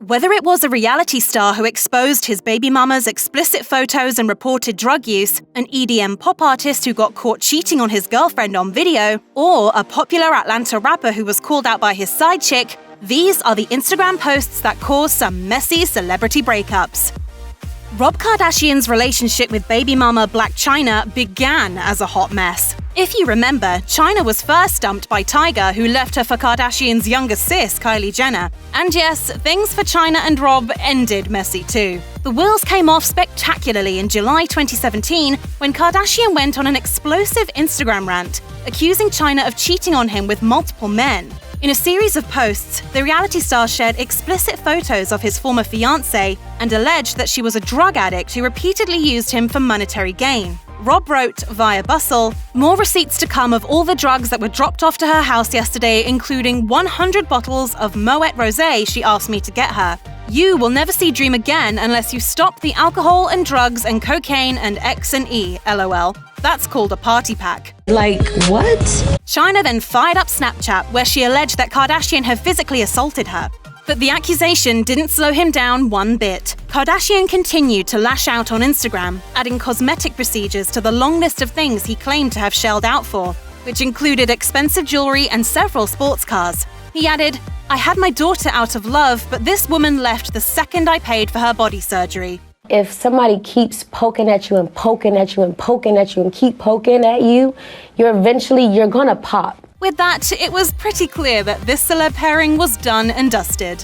Whether it was a reality star who exposed his baby mama's explicit photos and reported drug use, an EDM pop artist who got caught cheating on his girlfriend on video, or a popular Atlanta rapper who was called out by his side chick, these are the Instagram posts that caused some messy celebrity breakups. Rob Kardashian's relationship with baby mama Blac Chyna began as a hot mess. If you remember, Chyna was first dumped by Tyga, who left her for Kardashian's younger sis, Kylie Jenner. And yes, things for Chyna and Rob ended messy too. The wheels came off spectacularly in July 2017 when Kardashian went on an explosive Instagram rant, accusing Chyna of cheating on him with multiple men. In a series of posts, the reality star shared explicit photos of his former fiancée and alleged that she was a drug addict who repeatedly used him for monetary gain. Rob wrote via Bustle, "More receipts to come of all the drugs that were dropped off to her house yesterday, including 100 bottles of Moet Rosé she asked me to get her. You will never see Dream again unless you stop the alcohol and drugs and cocaine and X and E, LOL. That's called a party pack." Like, what? Chyna then fired up Snapchat, where she alleged that Kardashian had physically assaulted her. But the accusation didn't slow him down one bit. Kardashian continued to lash out on Instagram, adding cosmetic procedures to the long list of things he claimed to have shelled out for, which included expensive jewelry and several sports cars. He added, "I had my daughter out of love, but this woman left the second I paid for her body surgery." If somebody keeps poking at you and poking at you and poking at you and keep poking at you, you're gonna pop. With that, it was pretty clear that this celeb pairing was done and dusted.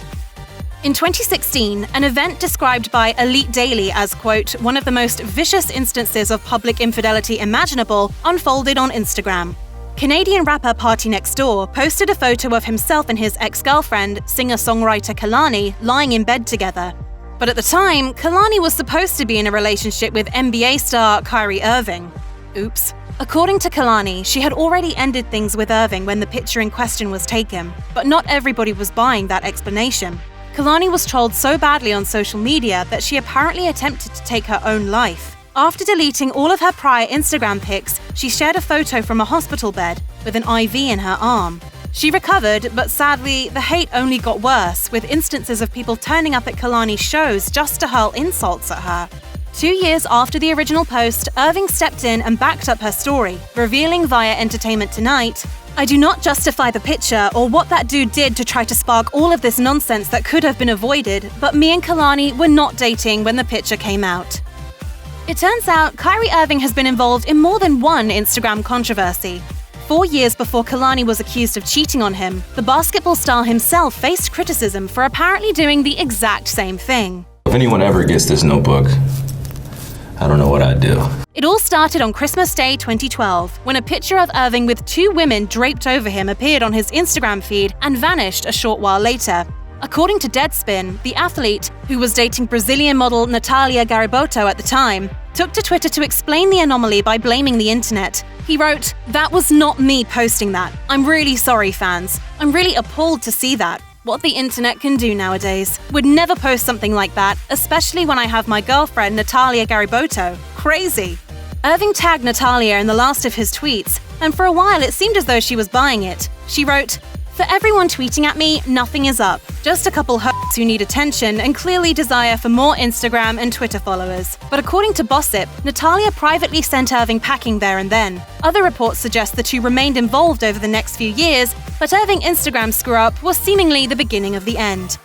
In 2016, an event described by Elite Daily as, quote, "one of the most vicious instances of public infidelity imaginable," unfolded on Instagram. Canadian rapper PartyNextDoor posted a photo of himself and his ex-girlfriend, singer-songwriter Kehlani, lying in bed together. But at the time, Kehlani was supposed to be in a relationship with NBA star Kyrie Irving. Oops. According to Kehlani, she had already ended things with Irving when the picture in question was taken, but not everybody was buying that explanation. Kehlani was trolled so badly on social media that she apparently attempted to take her own life. After deleting all of her prior Instagram pics, she shared a photo from a hospital bed with an IV in her arm. She recovered, but sadly, the hate only got worse, with instances of people turning up at Kehlani's shows just to hurl insults at her. 2 years after the original post, Irving stepped in and backed up her story, revealing via Entertainment Tonight, "I do not justify the picture or what that dude did to try to spark all of this nonsense that could have been avoided, but me and Kehlani were not dating when the picture came out." It turns out Kyrie Irving has been involved in more than one Instagram controversy. 4 years before Kehlani was accused of cheating on him, the basketball star himself faced criticism for apparently doing the exact same thing. If anyone ever gets this notebook, I don't know what I'd do. It all started on Christmas Day 2012, when a picture of Irving with 2 women draped over him appeared on his Instagram feed and vanished a short while later. According to Deadspin, the athlete, who was dating Brazilian model Natalia Gariboto at the time, took to Twitter to explain the anomaly by blaming the internet. He wrote, "That was not me posting that. I'm really sorry, fans. I'm really appalled to see that. What the internet can do nowadays. Would never post something like that, especially when I have my girlfriend Natalia Gariboto. Crazy." Irving tagged Natalia in the last of his tweets, and for a while it seemed as though she was buying it. She wrote, "For everyone tweeting at me, nothing is up. Just a couple hoes who need attention and clearly desire for more Instagram and Twitter followers." But according to Gossip, Natalia privately sent Irving packing there and then. Other reports suggest the two remained involved over the next few years, but Irving's Instagram screw-up was seemingly the beginning of the end.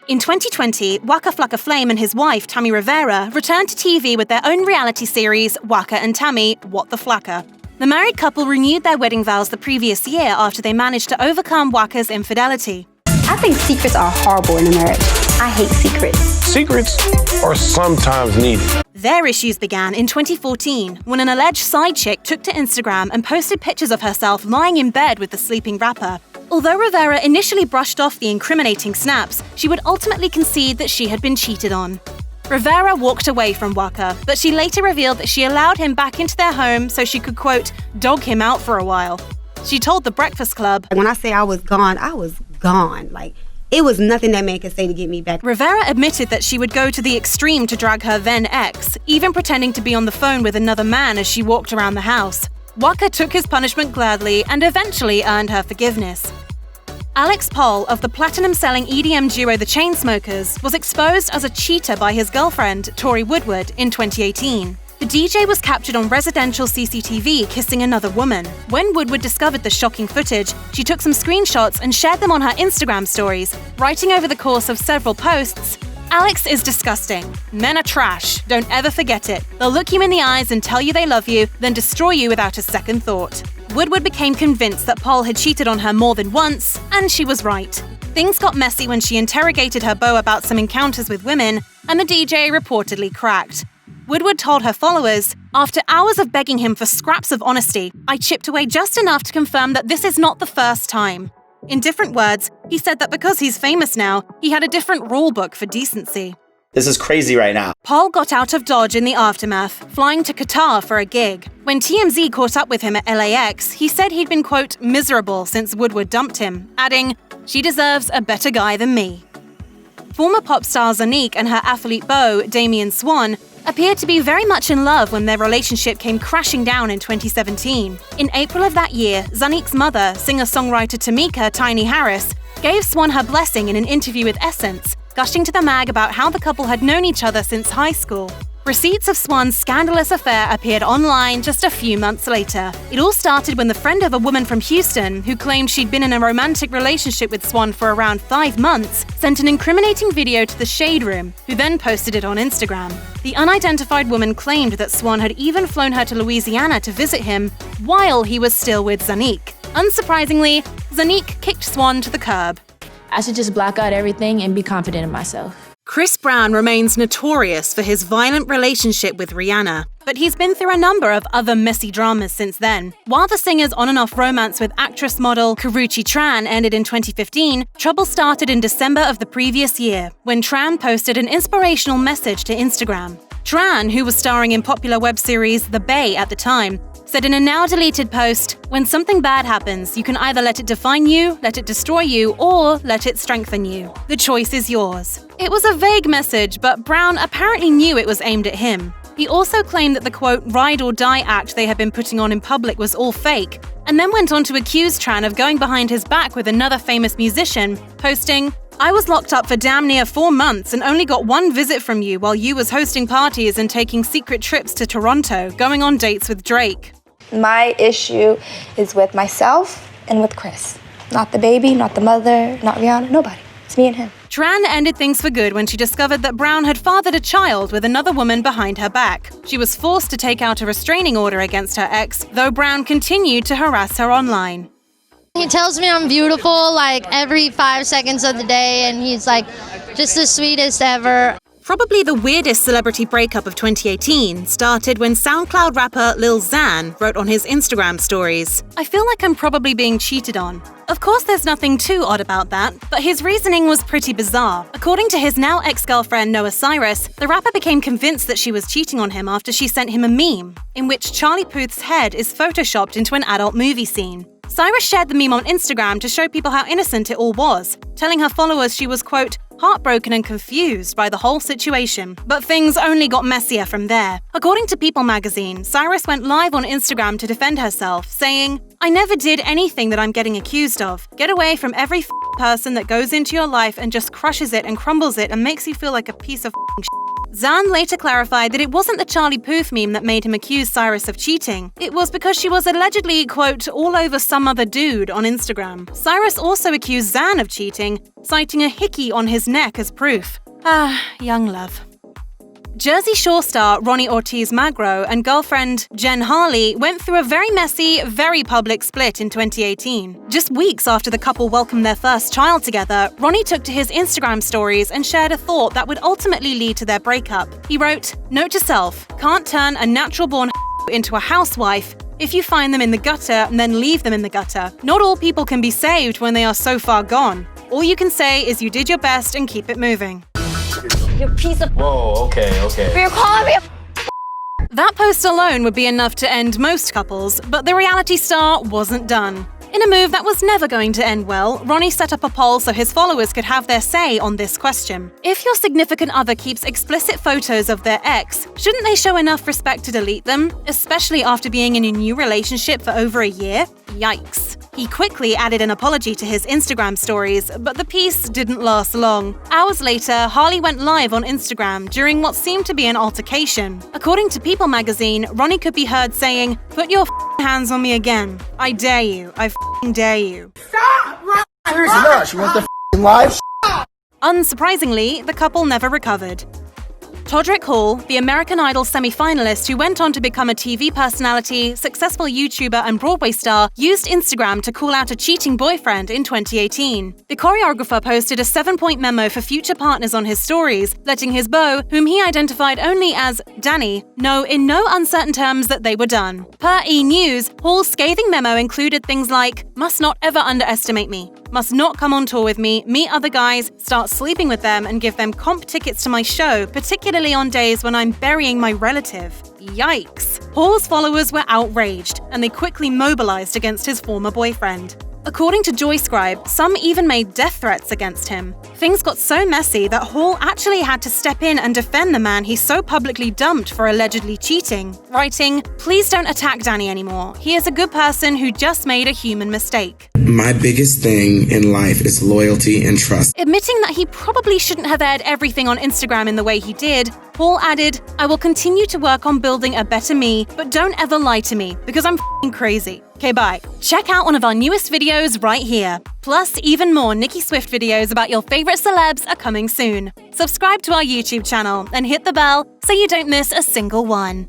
In 2020, Waka Flocka Flame and his wife, Tammy Rivera, returned to TV with their own reality series, Waka and Tammy, What the Flocka. The married couple renewed their wedding vows the previous year after they managed to overcome Waka's infidelity. I think secrets are horrible in a marriage. I hate secrets. Secrets are sometimes needed. Their issues began in 2014 when an alleged side chick took to Instagram and posted pictures of herself lying in bed with the sleeping rapper. Although Rivera initially brushed off the incriminating snaps, she would ultimately concede that she had been cheated on. Rivera walked away from Waka, but she later revealed that she allowed him back into their home so she could, quote, "dog him out for a while." She told The Breakfast Club, "When I say I was gone, I was gone. Like, it was nothing that man could say to get me back." Rivera admitted that she would go to the extreme to drag her then ex, even pretending to be on the phone with another man as she walked around the house. Waka took his punishment gladly and eventually earned her forgiveness. Alex Pall of the platinum-selling EDM duo The Chainsmokers was exposed as a cheater by his girlfriend, Tori Woodward, in 2018. The DJ was captured on residential CCTV kissing another woman. When Woodward discovered the shocking footage, she took some screenshots and shared them on her Instagram stories, writing over the course of several posts, "Alex is disgusting. Men are trash. Don't ever forget it. They'll look you in the eyes and tell you they love you, then destroy you without a second thought." Woodward became convinced that Pall had cheated on her more than once, and she was right. Things got messy when she interrogated her beau about some encounters with women, and the DJ reportedly cracked. Woodward told her followers, "After hours of begging him for scraps of honesty, I chipped away just enough to confirm that this is not the first time." In different words, he said that because he's famous now, he had a different rule book for decency. This is crazy right now. Pall got out of Dodge in the aftermath, flying to Qatar for a gig. When TMZ caught up with him at LAX, he said he'd been, quote, miserable since Woodward dumped him, adding, "She deserves a better guy than me." Former pop star Zonnique and her athlete beau, Damian Swan, appeared to be very much in love when their relationship came crashing down in 2017. In April of that year, Zonnique's mother, singer-songwriter Tamika Tiny Harris, gave Swan her blessing in an interview with Essence, gushing to the mag about how the couple had known each other since high school. Receipts of Swan's scandalous affair appeared online just a few months later. It all started when the friend of a woman from Houston, who claimed she'd been in a romantic relationship with Swan for around 5 months, sent an incriminating video to the Shade Room, who then posted it on Instagram. The unidentified woman claimed that Swan had even flown her to Louisiana to visit him while he was still with Zonnique. Unsurprisingly, Zonnique kicked Swan to the curb. I should just block out everything and be confident in myself. Chris Brown remains notorious for his violent relationship with Rihanna, but he's been through a number of other messy dramas since then. While the singer's on-and-off romance with actress-model Karrueche Tran ended in 2015, trouble started in December of the previous year, when Tran posted an inspirational message to Instagram. Tran, who was starring in popular web series The Bay at the time, said in a now-deleted post, "When something bad happens, you can either let it define you, let it destroy you, or let it strengthen you. The choice is yours." It was a vague message, but Brown apparently knew it was aimed at him. He also claimed that the, quote, ride or die act they had been putting on in public was all fake, and then went on to accuse Tran of going behind his back with another famous musician, posting, "I was locked up for damn near 4 months and only got one visit from you while you was hosting parties and taking secret trips to Toronto, going on dates with Drake." My issue is with myself and with Chris. Not the baby, not the mother, not Rihanna, nobody. It's me and him. Tran ended things for good when she discovered that Brown had fathered a child with another woman behind her back. She was forced to take out a restraining order against her ex, though Brown continued to harass her online. He tells me I'm beautiful like every 5 seconds of the day, and he's like just the sweetest ever. Probably the weirdest celebrity breakup of 2018 started when SoundCloud rapper Lil Xan wrote on his Instagram stories, "I feel like I'm probably being cheated on." Of course, there's nothing too odd about that, but his reasoning was pretty bizarre. According to his now ex-girlfriend Noah Cyrus, the rapper became convinced that she was cheating on him after she sent him a meme, in which Charlie Puth's head is photoshopped into an adult movie scene. Cyrus shared the meme on Instagram to show people how innocent it all was, telling her followers she was, quote, heartbroken and confused by the whole situation. But things only got messier from there. According to People magazine, Cyrus went live on Instagram to defend herself, saying, "I never did anything that I'm getting accused of. Get away from every person that goes into your life and just crushes it and crumbles it and makes you feel like a piece of shit." Xan later clarified that it wasn't the Charlie Puth meme that made him accuse Cyrus of cheating. It was because she was allegedly, quote, all over some other dude on Instagram. Cyrus also accused Xan of cheating, citing a hickey on his neck as proof. Ah, young love. Jersey Shore star Ronnie Ortiz-Magro and girlfriend Jen Harley went through a very messy, very public split in 2018. Just weeks after the couple welcomed their first child together, Ronnie took to his Instagram stories and shared a thought that would ultimately lead to their breakup. He wrote, "Note to self, can't turn a natural-born into a housewife. If you find them in the gutter, then leave them in the gutter. Not all people can be saved when they are so far gone. All you can say is you did your best and keep it moving." You piece of. Whoa, okay. You're calling me That post alone would be enough to end most couples, but the reality star wasn't done. In a move that was never going to end well, Ronnie set up a poll so his followers could have their say on this question. If your significant other keeps explicit photos of their ex, shouldn't they show enough respect to delete them, especially after being in a new relationship for over a year? Yikes. He quickly added an apology to his Instagram stories, but the peace didn't last long. Hours later, Harley went live on Instagram during what seemed to be an altercation. According to People magazine, Ronnie could be heard saying, "Put your hands on me again. I dare you. I dare you." Stop! Seriously, no, she wants the live. Unsurprisingly, the couple never recovered. Todrick Hall, the American Idol semi-finalist who went on to become a TV personality, successful YouTuber and Broadway star, used Instagram to call out a cheating boyfriend in 2018. The choreographer posted a 7-point memo for future partners on his stories, letting his beau, whom he identified only as Danny, know in no uncertain terms that they were done. Per E! News, Hall's scathing memo included things like, "Must not ever underestimate me. Must not come on tour with me, meet other guys, start sleeping with them, and give them comp tickets to my show, particularly on days when I'm burying my relative." Yikes. Hall's followers were outraged, and they quickly mobilized against his former boyfriend. According to JoyScribe, some even made death threats against him. Things got so messy that Hall actually had to step in and defend the man he so publicly dumped for allegedly cheating, writing, "Please don't attack Danny anymore. He is a good person who just made a human mistake." My biggest thing in life is loyalty and trust. Admitting that he probably shouldn't have aired everything on Instagram in the way he did, Paul added, "I will continue to work on building a better me, but don't ever lie to me, because I'm f***ing crazy. Okay, bye." Check out one of our newest videos right here. Plus, even more Nicki Swift videos about your favorite celebs are coming soon. Subscribe to our YouTube channel and hit the bell so you don't miss a single one.